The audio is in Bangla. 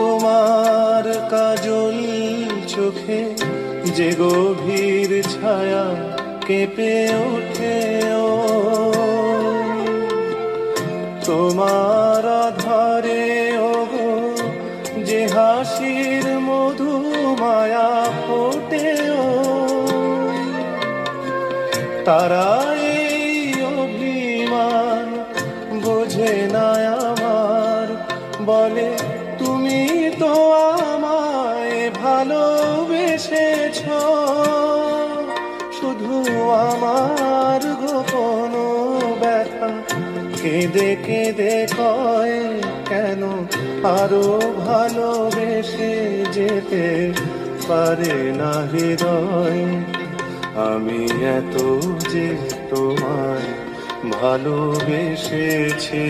তোমার কাজল চোখে যে গভীর ছায়া কেঁপে ওঠে ও, তোমার আধারে ওগো যে হাসির মধু মায়া ফোটে ও, তারাই অভিমান বোঝে না আমার, বলে তুমি তো আমায় ভালোবেসেছ, শুধু আমার গোপন ব্যথা কেঁদে কেঁদে কয় কেন আরো ভালোবেসে যেতে পারে না হৃদয়। আমি এত যে তোমায় ভালোবেসেছি।